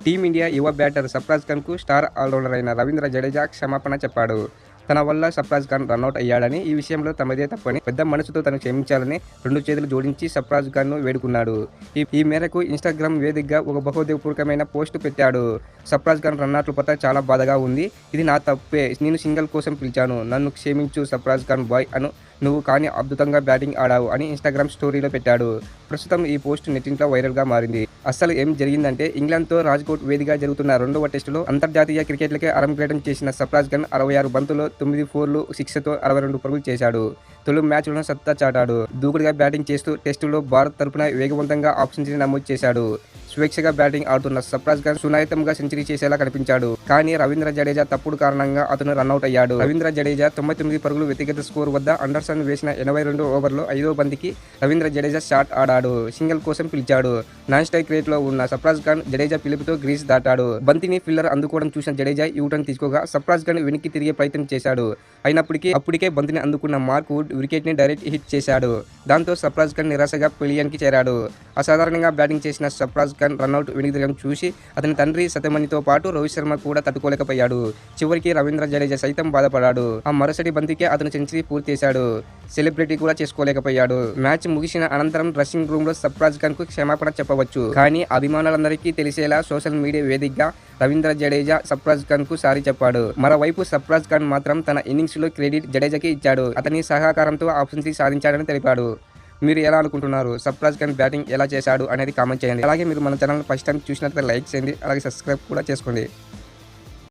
Team India యువ batter Sarfaraz ఖాన్‌కు star allrounder అయిన రవీంద్ర జడేజా క్షమాపణ చెప్పాడు. తన వల్ల సర్ఫరాజ్ ఖాన్ రనౌట్ అయ్యాడని, ఈ విషయంలో తమదే తప్పని, పెద్ద మనసుతో తనను క్షమించాలని 2 చేతులు జోడించి సర్ఫరాజ్ ఖాన్‌ను వేడుకున్నాడు. ఈ మేరకు ఇన్‌స్టాగ్రామ్ వేదికగా ఒక బహుదేవపూర్వకమైన పోస్ట్ పెట్టాడు. సర్ఫరాజ్ ఖాన్ రనౌట్ల పట్ల చాలా బాధగా ఉంది. ఇది నా తప్పే. నేను సింగిల్ కోసం పిలిచాను. నన్ను క్షమించు సర్ఫరాజ్ ఖాన్ బాయ్ నువ్వు కానీ అద్భుతంగా బ్యాటింగ్ ఆడావు అని ఇన్‌స్టాగ్రామ్ స్టోరీలో పెట్టాడు. ప్రస్తుతం ఈ పోస్ట్ నెట్టింట్లో వైరల్‌గా మారింది. అసలు ఏం జరిగిందంటే, ఇంగ్లాండ్‌తో రాజ్‌కోట్ వేదికగా జరుగుతున్న 2వ టెస్టులో అంతర్జాతీయ క్రికెట్‌లకే అరంగేట్రం చేసిన సర్ఫరాజ్ ఖాన్ 66 బంతుల్లో 9 ఫోర్లు, 6తో 62 పరుగులు చేశాడు. తొలి మ్యాచ్‌లోనే సత్తా చాటాడు. దూకుడుగా బ్యాటింగ్ చేస్తూ టెస్టులో భారత్ తరపున వేగవంతంగా హాఫ్ సెంచరీ నమోదు చేశాడు. స్వేచ్ఛగా బ్యాటింగ్ ఆడుతున్న సర్ఫరాజ్ ఖాన్ సునాయాసంగా సెంచరీ చేసేలా కనిపించాడు. కానీ రవీంద్ర జడేజా తప్పుడు కారణంగా అతను రనౌట్ అయ్యాడు. రవీంద్ర జడేజా 99 పరుగులు వ్యక్తిగత స్కోర్ వద్ద అండర్సన్ వేసిన 82 ఓవర్లో 5వ బంతికి రవీంద్ర జడేజా షాట్ ఆడాడు. సింగిల్ కోసం పిలిచాడు. నాన్ స్ట్రైక్ రేట్లో ఉన్న సర్ఫరాజ్ ఖాన్ జడేజా పిలుపుతో గ్రీజ్ దాటాడు. బంతిని ఫీల్డర్ అందుకోవడం చూసిన జడేజా యూటర్న్ తీసుకోగా సర్ఫరాజ్ ఖాన్ వెనక్కి తిరిగే ప్రయత్నం చేశాడు. అయినప్పటికీ అప్పటికే బంతిని అందుకున్న మార్క్ వుడ్ వికెట్ని డైరెక్ట్ హిట్ చేశాడు. దాంతో సర్ఫరాజ్ ఖాన్ నిరాశగా పెవిలియన్‌కి చేరాడు. అసాధారణంగా బ్యాటింగ్ చేసిన సర్ఫరాజ్ ఖాన్ రనౌట్ వెనక్కి తిరగడం చూసి అతని తండ్రి సతీమణితో పాటు రోహిత్ శర్మ కూడా తట్టుకోలేకపోయాడు. చివరికి రవీంద్ర జడేజా సైతం బాధపడ్డాడు. ఆ మరుసటి బంతికే అతను సెంచరీ పూర్తి చేశాడు. సెలబ్రిటీ కూడా చేసుకోలేకపోయాడు. మ్యాచ్ ముగిసిన అనంతరం డ్రెస్సింగ్ రూమ్లో సర్ఫరాజ్ ఖాన్‌కు క్షమాపణ చెప్పవచ్చు. కానీ అభిమానులందరికీ తెలిసేలా సోషల్ మీడియా వేదికగా రవీంద్ర జడేజా సర్ఫరాజ్ ఖాన్‌కు సారీ చెప్పాడు. మరోవైపు సర్ఫరాజ్ ఖాన్ మాత్రం తన ఇన్నింగ్స్‌లో క్రెడిట్ జడేజాకి ఇచ్చాడు. అతని సహకారంతో హాఫ్ సెంచరీ సాధించాడని తెలిపాడు. మీరు ఎలా అనుకుంటున్నారు? సర్ఫరాజ్ ఖాన్ బ్యాటింగ్ ఎలా చేశాడు అనేది కామెంట్ చేయండి. అలాగే మీరు మన ఛానల్ ఫస్ట్ టైం చూసినట్లయితే లైక్ చేయండి. అలాగే సబ్స్క్రైబ్ కూడా చేసుకోండి.